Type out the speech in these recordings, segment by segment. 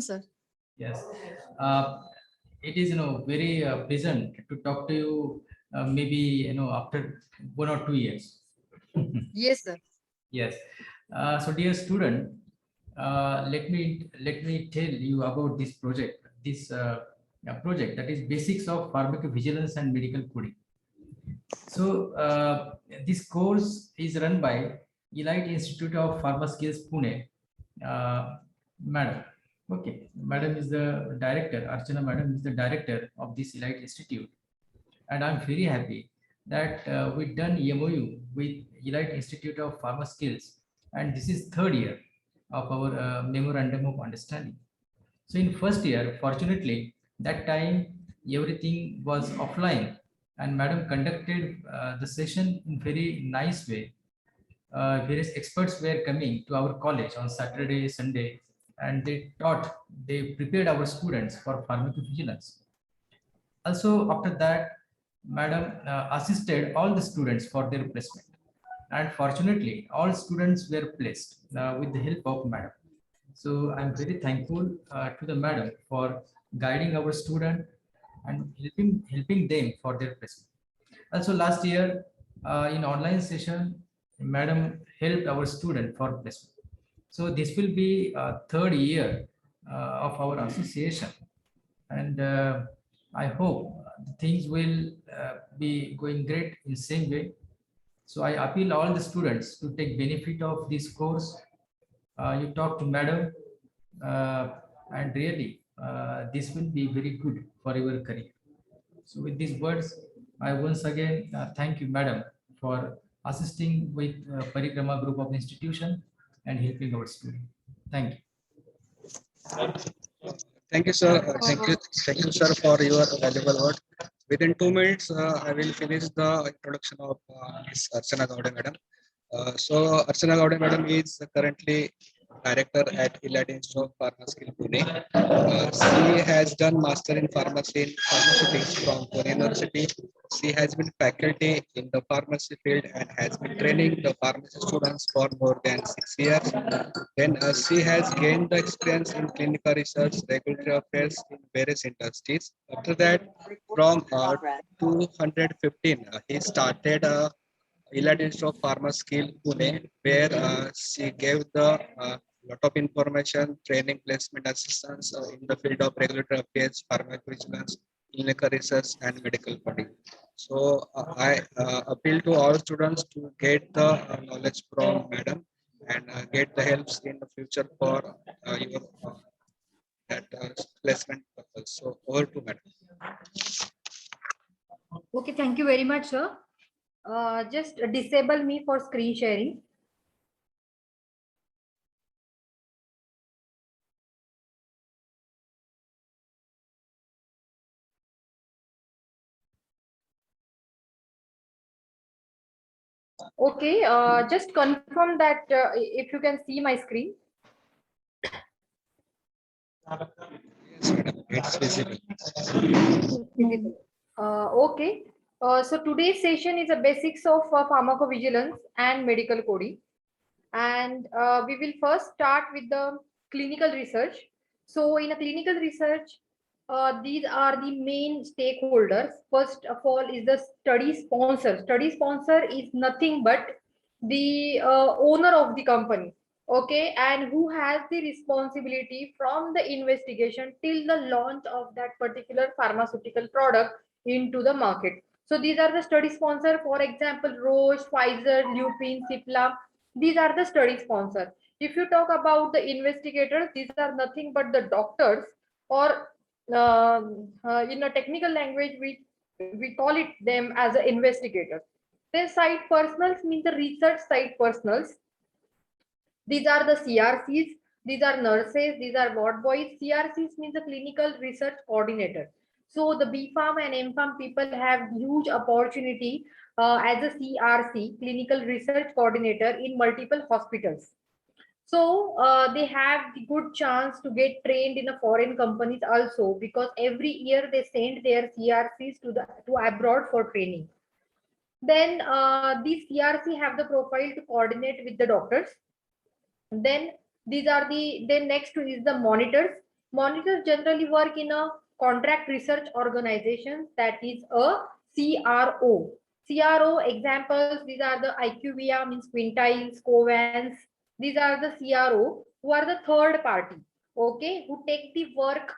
sir. Yes. Uh, it is very pleasant to talk to you. Maybe after 1 or 2 years. Yes, sir. Yes. So, dear student, let me tell you about this project. This project, that is basics of pharmacovigilance and medical coding. So, this course is run by Elite Institute of Pharma Skills, Pune. Madam, okay, Madam is the director. Archana Madam is the director of this Elite Institute, and I'm very happy that we done MOU with Elite Institute of Pharma Skills, and this is third year of our memorandum of understanding. So in first year, fortunately, that time everything was offline, and Madam conducted the session in very nice way. Various experts were coming to our college on Saturday, Sunday, and they prepared our students for pharmacovigilance. Also, after that, Madam assisted all the students for their placement. And fortunately, all students were placed with the help of Madam. So I'm very thankful to the Madam for guiding our student and helping them for their placement. Also, last year in online session, Madam helped our student for placement. So this will be third year of our association, and I hope things will be going great in same way. So I appeal all the students to take benefit of this course. You talk to Madam, uh, and really this will be very good for your career. So with these words, I once again thank you, Madam, for assisting with Parikrama Group of Institution and helping our student. Thank you. Thank you, sir. Uh, Thank you, sir, for your valuable word. Within 2 minutes, I will finish the introduction of Ms. Archana Gowde, madam. So, Archana Gowde, madam, is currently director at Elite Institute of Pharmacy in Pune. She has done master in pharmacy in pharmaceutics from Pune University. She has been faculty in the pharmacy field and has been training the pharmacy students for more than 6 years. Then she has gained the experience in clinical research, regulatory affairs in various industries. After that, from 215, he started Elite Institute of Pharma Skill Pune, where she gave the lot of information, training, placement assistance in the field of regulatory affairs, pharmacovigilance, clinical research, and medical coding. So I appeal to all students to get the knowledge from Madam and get the helps in the future for your that placement purpose. So over to Madam. Okay, thank you very much, sir. Just disable me for screen sharing. Okay, just confirm that if you can see my screen. Yes, Madam. It's visible. Okay. So today's session is a basics of pharmacovigilance and medical coding. And we will first start with the clinical research. So in a clinical research, these are the main stakeholders. First of all is the study sponsor. Study sponsor is nothing but the owner of the company. Okay, and who has the responsibility from the investigation till the launch of that particular pharmaceutical product into the market. So these are the study sponsor. For example, Roche, Pfizer, Lupin, Cipla. These are the study sponsors. If you talk about the investigators, these are nothing but the doctors, or in a technical language, we call it them as an investigator. Then site personals means the research site personals. These are the CRCs. These are nurses. These are ward boys. CRCs means the clinical research coordinator. So the B Farm and M Farm people have huge opportunity as a CRC, clinical research coordinator, in multiple hospitals. So they have the good chance to get trained in a foreign companies also, because every year they send their CRCs to abroad for training. Then these CRC have the profile to coordinate with the doctors. Then these are the then next is the monitors. Monitors generally work in a contract research organization, that is a CRO. CRO examples, these are the IQVIA, means Quintiles, Covance. These are the CRO who are the third party, okay, who take the work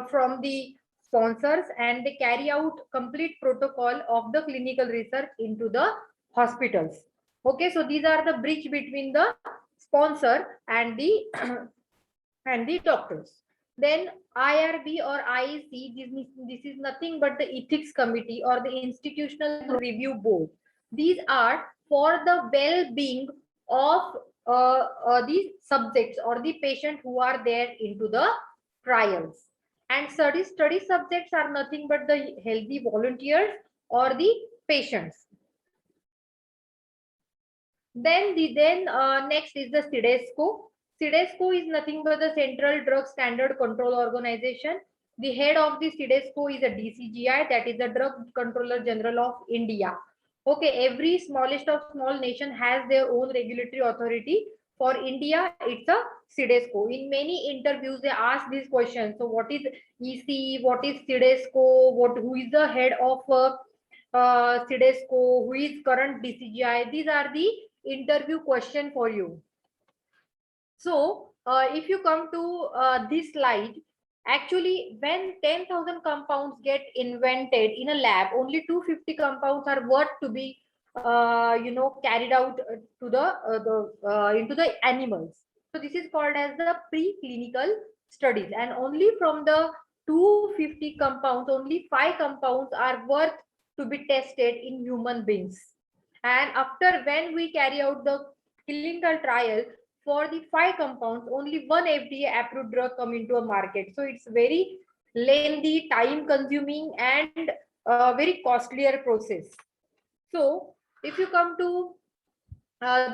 from the sponsors and they carry out complete protocol of the clinical research into the hospitals. Okay, so these are the bridge between the sponsor and the and the doctors. Then IRB or IEC, this is nothing but the ethics committee or the institutional review board. These are for the well-being of the subjects or the patient who are there into the trials. And study subjects are nothing but the healthy volunteers or the patients. Then next is the CDSCO. CDSCO is nothing but the Central Drug Standard Control Organization. The head of the CDSCO is a DCGI, that is the Drug Controller General of India. Okay, every smallest of small nation has their own regulatory authority. For India, it's a CDSCO. In many interviews, they ask these questions. So, what is EC? What is CDSCO? Who is the head of CDSCO? Who is current DCGI? These are the interview question for you. So if you come to this slide, actually when 10,000 compounds get invented in a lab, only 250 compounds are worth to be carried out to the into the animals. So this is called as the preclinical studies, and only from the 250 compounds, only 5 compounds are worth to be tested in human beings. And after when we carry out the clinical trial for the 5 compounds, only one FDA approved drug come into a market. So it's very lengthy, time consuming and very costlier process. So if you come to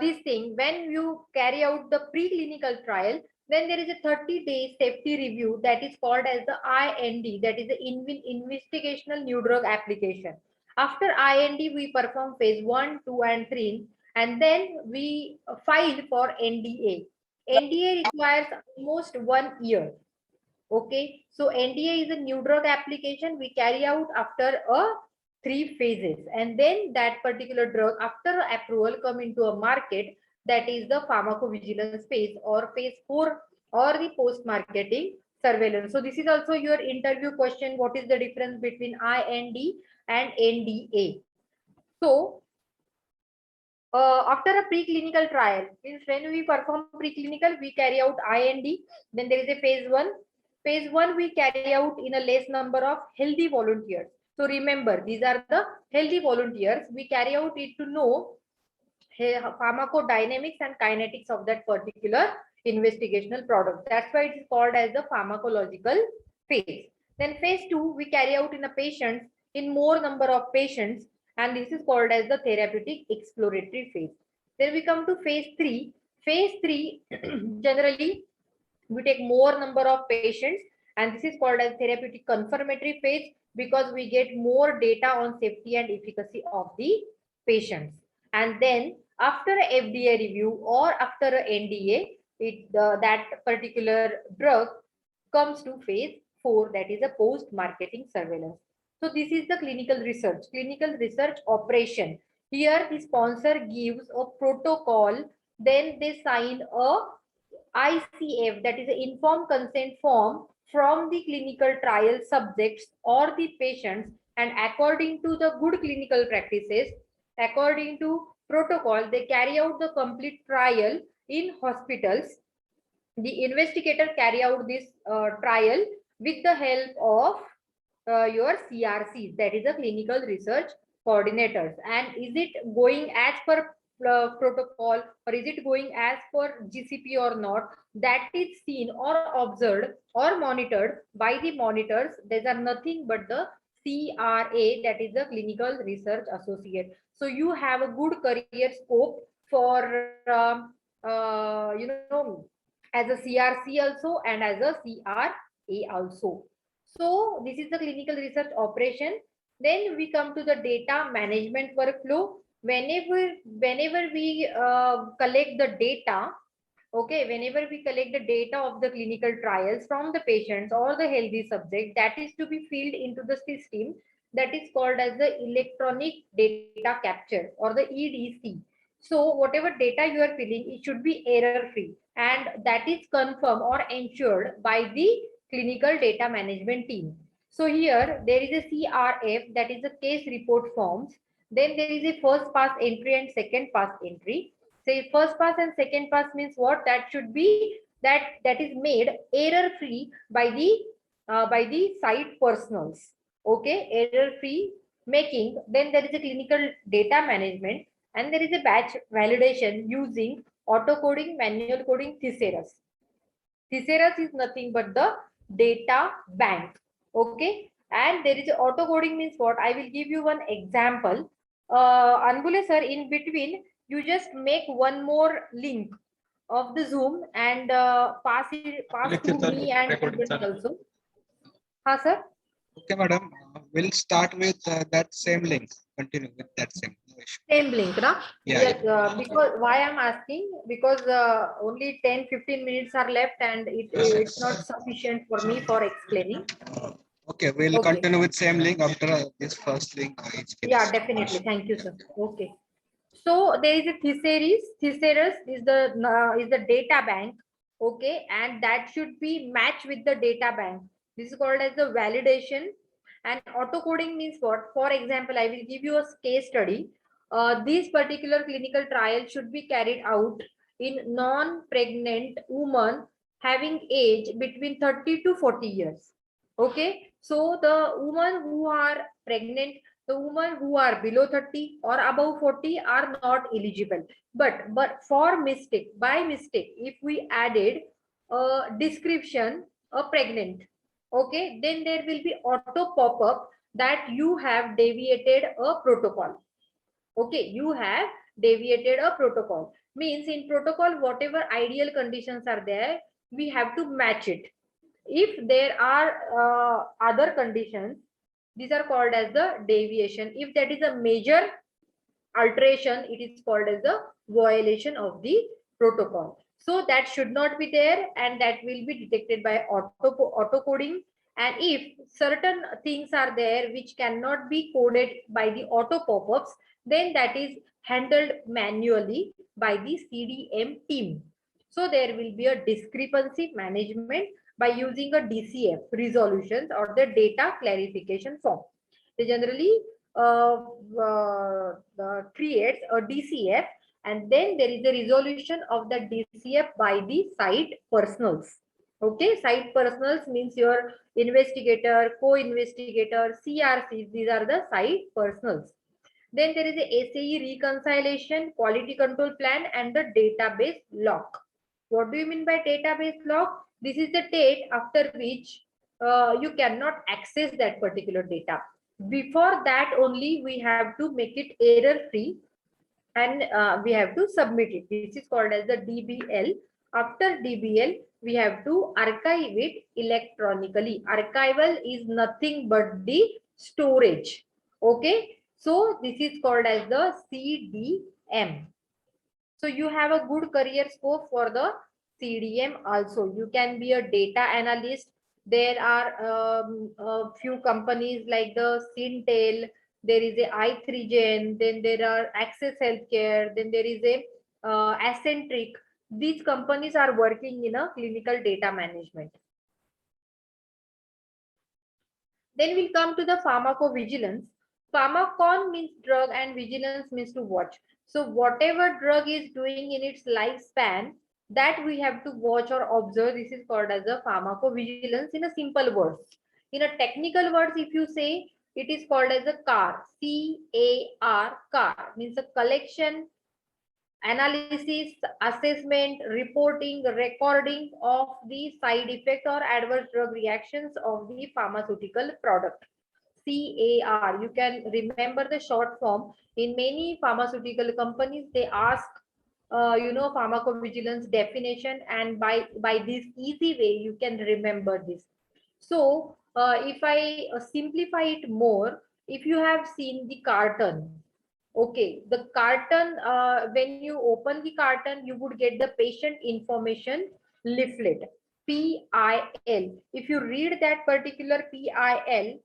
this thing, when you carry out the preclinical trial, then there is a 30-day safety review that is called as the IND, that is the investigational new drug application. After IND, we perform phase 1, 2, and 3, and then we file for NDA. NDA requires almost 1 year. Okay, so NDA is a new drug application we carry out after 3 phases, and then that particular drug after approval come into a market, that is the pharmacovigilance phase or phase 4 or the post-marketing surveillance. So this is also your interview question. What is the difference between IND and NDA? So after a preclinical trial, means when we perform preclinical, we carry out IND. Then there is a phase 1. Phase 1 we carry out in a less number of healthy volunteers. So remember, these are the healthy volunteers. We carry out it to know pharmacodynamics and kinetics of that particular investigational product. That's why it is called as the pharmacological phase. Then phase 2 we carry out in a patient, in more number of patients, and this is called as the therapeutic exploratory phase. Then we come to phase 3. Phase 3 generally we take more number of patients, and this is called as therapeutic confirmatory phase because we get more data on safety and efficacy of the patients. And then after a FDA review or after a NDA, that particular drug comes to phase 4, that is a post-marketing surveillance. So this is the clinical research operation. Here the sponsor gives a protocol, then they sign a ICF, that is an informed consent form from the clinical trial subjects or the patients, and according to the good clinical practices, according to protocol, they carry out the complete trial in hospitals. The investigator carry out this trial with the help of your CRCs, that is the clinical research coordinators. And is it going as per protocol or is it going as per GCP or not, that is seen or observed or monitored by the monitors. These are nothing but the CRA, that is the clinical research associate. So you have a good career scope for as a CRC also and as a CRA also. So this is the clinical research operation. Then we come to the data management workflow. Whenever we collect the data, Okay, whenever we collect the data of the clinical trials from the patients or the healthy subject, that is to be filled into the system that is called as the electronic data capture or the EDC. So whatever data you are filling, it should be error free, and that is confirmed or ensured by the clinical data management team. So here there is a CRF, that is a case report forms. Then there is a first pass entry and second pass entry. Say first pass and second pass means what? That should be that is made error free by the site personals. Okay, error free making. Then there is a clinical data management, and there is a batch validation using auto coding, manual coding, Thesaurus. Thesaurus is nothing but the data bank. Okay, and there is a auto coding means what? I will give you one example. Anbule sir, in between you just make one more link of the Zoom and pass through me and everybody also. Ha sir. Okay, madam. We'll start with that same link. Continue with that same. No issue. Same link, na? Yeah, Yes, because why I'm asking, because only 10-15 minutes are left and it's not sufficient for me for explaining. Okay, we'll Okay. continue with same link after this first link. Yeah, definitely. Thank you, sir. Okay. So there is a Thesaurus. Thesaurus is the data bank. Okay, and that should be matched with the data bank. This is called as the validation. And auto coding means what? For example, I will give you a case study. This particular clinical trial should be carried out in non-pregnant women having age between 30 to 40 years. Okay, so the women who are pregnant, the women who are below 30 or above 40 are not eligible. But for mistake, by mistake, if we added a description, a pregnant, okay, then there will be auto pop-up that you have deviated a protocol. Okay, you have deviated a protocol. Means in protocol, whatever ideal conditions are there, we have to match it. If there are other conditions, these are called as the deviation. If that is a major alteration, it is called as the violation of the protocol. So that should not be there, and that will be detected by auto coding. And if certain things are there which cannot be coded by the auto pop-ups, then that is handled manually by the CDM team. So there will be a discrepancy management by using a DCF resolutions or the data clarification form. They generally creates a DCF, and then there is a resolution of the DCF by the site personals. Okay, site personals means your investigator, co-investigator, CRCs. These are the site personals. Then there is a SAE reconciliation, quality control plan, and the database lock. What do you mean by database lock? This is the date after which you cannot access that particular data. Before that only we have to make it error free, and we have to submit it. This is called as the DBL. After DBL, we have to archive it electronically. Archival is nothing but the storage. Okay, so this is called as the CDM. So you have a good career scope for the CDM also. You can be a data analyst. There are a few companies like the Syntel, there is a i3Gen, then there are Access Healthcare, then there is a Accentric. These companies are working in a clinical data management. Then we'll come to the pharmacovigilance. Pharmacon means drug and vigilance means to watch. So whatever drug is doing in its lifespan, that we have to watch or observe. This is called as a pharmacovigilance in a simple words. In a technical words, if you say, it is called as a CAR, C-A-R, CAR, means a collection, analysis, assessment, reporting, recording of the side effect or adverse drug reactions of the pharmaceutical product. CAR, you can remember the short form. In many pharmaceutical companies, they ask pharmacovigilance definition, and by this easy way you can remember this. So if I simplify it more, if you have seen the carton, Okay, the carton, when you open the carton, you would get the patient information leaflet, PIL. If you read that particular PIL,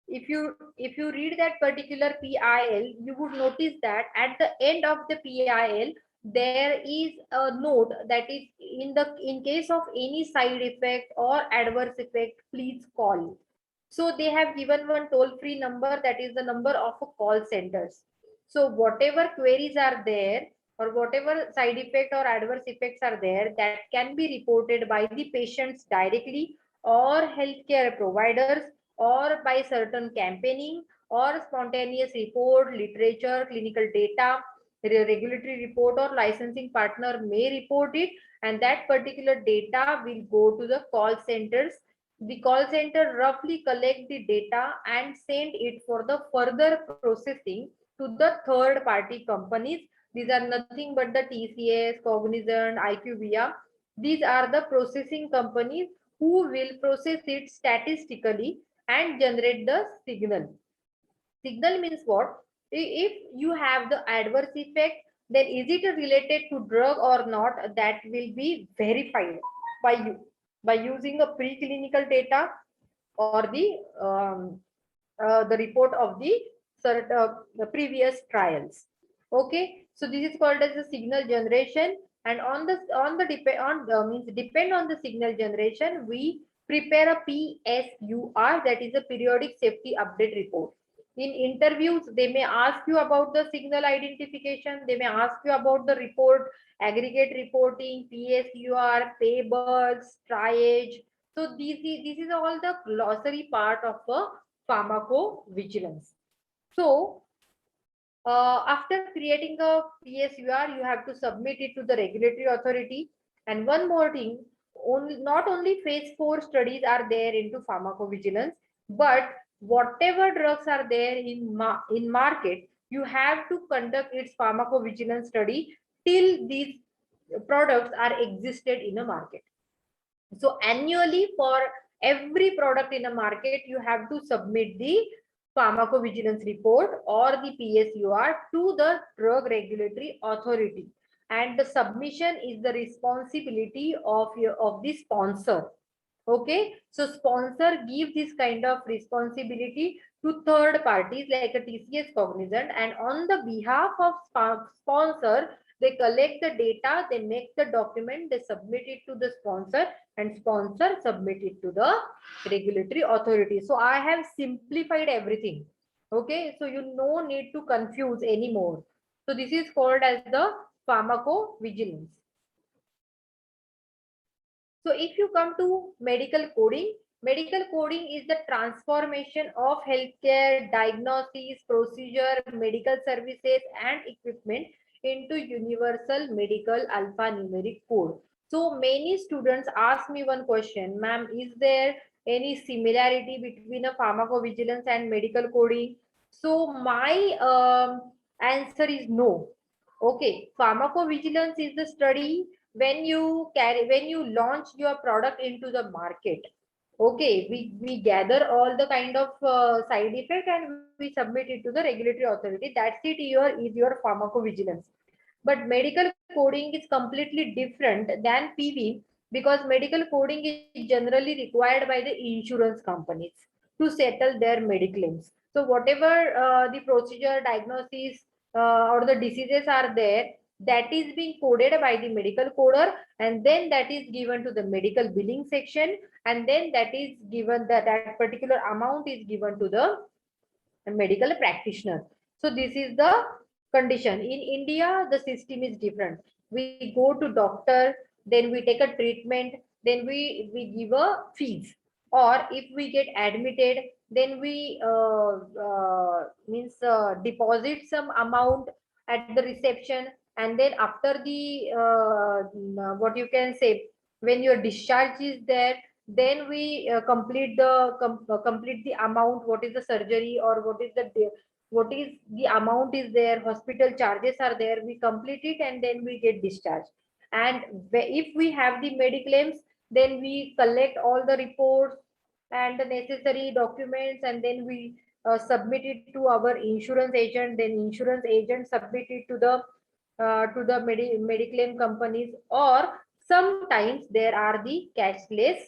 if you read that particular PIL, you would notice that at the end of the PIL, there is a note that is in case of any side effect or adverse effect, please call. So they have given one toll-free number, that is the number of a call centers. So whatever queries are there or whatever side effect or adverse effects are there, that can be reported by the patients directly or healthcare providers or by certain campaigning or spontaneous report, literature, clinical data, regulatory report or licensing partner may report it, and that particular data will go to the call centers. The call center roughly collect the data and send it for the further processing to the third party companies. These are nothing but the TCS, Cognizant, IQVIA. These are the processing companies who will process it statistically and generate the signal. Signal means what? If you have the adverse effect, then is it related to drug or not? That will be verified by you by using a preclinical data or the report of the previous trials. Okay, so this is called as the signal generation, and depend on the signal generation, we prepare a PSUR, that is a periodic safety update report. In interviews, they may ask you about the signal identification, they may ask you about the report, aggregate reporting, PSUR, paybulks, triage. So this is all the glossary part of pharmacovigilance. So after creating a PSUR, you have to submit it to the regulatory authority. And one more thing, not only phase 4 studies are there into pharmacovigilance, but whatever drugs are there in market, you have to conduct its pharmacovigilance study till these products are existed in a market. So annually, for every product in a market, you have to submit the pharmacovigilance report or the PSUR to the drug regulatory authority, and the submission is the responsibility of the sponsor. Okay, so sponsor give this kind of responsibility to third parties like a TCS, Cognizant, and on the behalf of sponsor, they collect the data, they make the document, they submit it to the sponsor, and sponsor submit it to the regulatory authority. So I have simplified everything. Okay, so you no need to confuse anymore. So this is called as the pharmacovigilance. So if you come to medical coding is the transformation of healthcare, diagnosis, procedure, medical services, and equipment into universal medical alphanumeric code. So many students ask me one question, ma'am, is there any similarity between a pharmacovigilance and medical coding? So my answer is no. Okay, pharmacovigilance is the study when you launch your product into the market. Okay, we gather all the kind of side effect and we submit it to the regulatory authority. That's it. Here is your pharmacovigilance. But medical coding is completely different than PV, because medical coding is generally required by the insurance companies to settle their mediclaims. So whatever the procedure, diagnosis, or the diseases are there, that is being coded by the medical coder, and then that is given to the medical billing section, and then that is given that particular amount is given to the medical practitioner. So this is the condition. In India, the system is different. We go to doctor, then we take a treatment, then we give a fees. Or if we get admitted, then we deposit some amount at the reception, and then after the what you can say, when your discharge is there, then we complete the amount, what is the surgery or what is the amount is there, hospital charges are there, we complete it and then we get discharged. And if we have the mediclaims, then we collect all the reports and the necessary documents, and then we submit it to our insurance agent, then insurance agent submit it to the mediclaim companies, or sometimes there are the cashless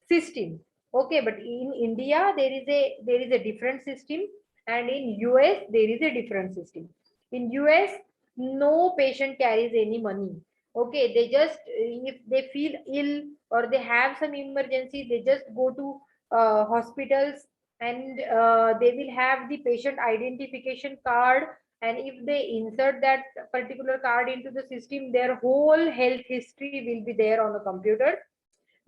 system. Okay, but in India there is a different system, and in US there is a different system. In US, no patient carries any money. Okay, they just, if they feel ill or they have some emergency, they just go to hospitals, and they will have the patient identification card, and if they insert that particular card into the system, their whole health history will be there on the computer.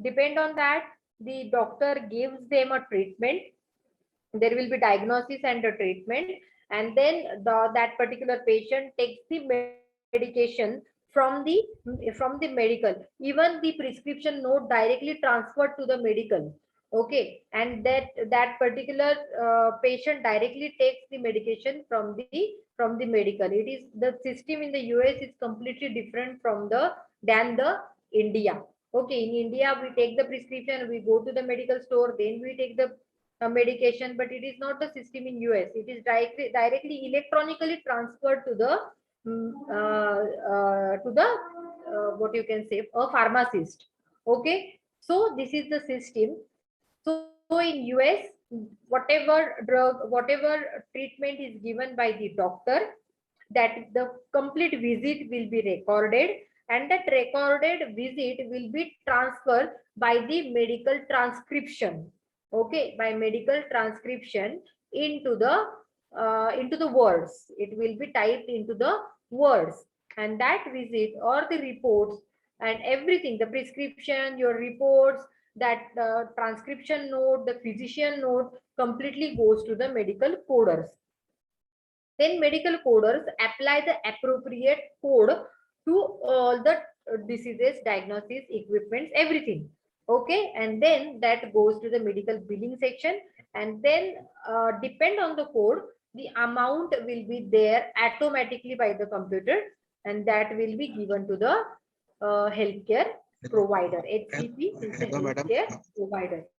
Depend on that, the doctor gives them a treatment. There will be diagnosis and a treatment, and then that particular patient takes the medication from the medical. Even the prescription note directly transferred to the medical. Okay, and that particular patient directly takes the medication from the medical. It is the system in the US is completely different from than the India. Okay, in India we take the prescription, we go to the medical store, then we take the medication, but it is not the system in US. It is directly electronically transferred to the what you can say, a pharmacist. Okay, so this is the system. So in US, whatever drug, whatever treatment is given by the doctor, that the complete visit will be recorded, and that recorded visit will be transferred by the medical transcription. Okay, by medical transcription into the words. It will be typed into the words, and that visit or the reports and everything, the prescription, your reports, that transcription note, the physician note, completely goes to the medical coders. Then medical coders apply the appropriate code to all the diseases, diagnosis, equipments, everything. Okay, and then that goes to the medical billing section, and then depend on the code, the amount will be there automatically by the computer, and that will be given to the healthcare provider. HCP is the Hello, madam. healthcare provider.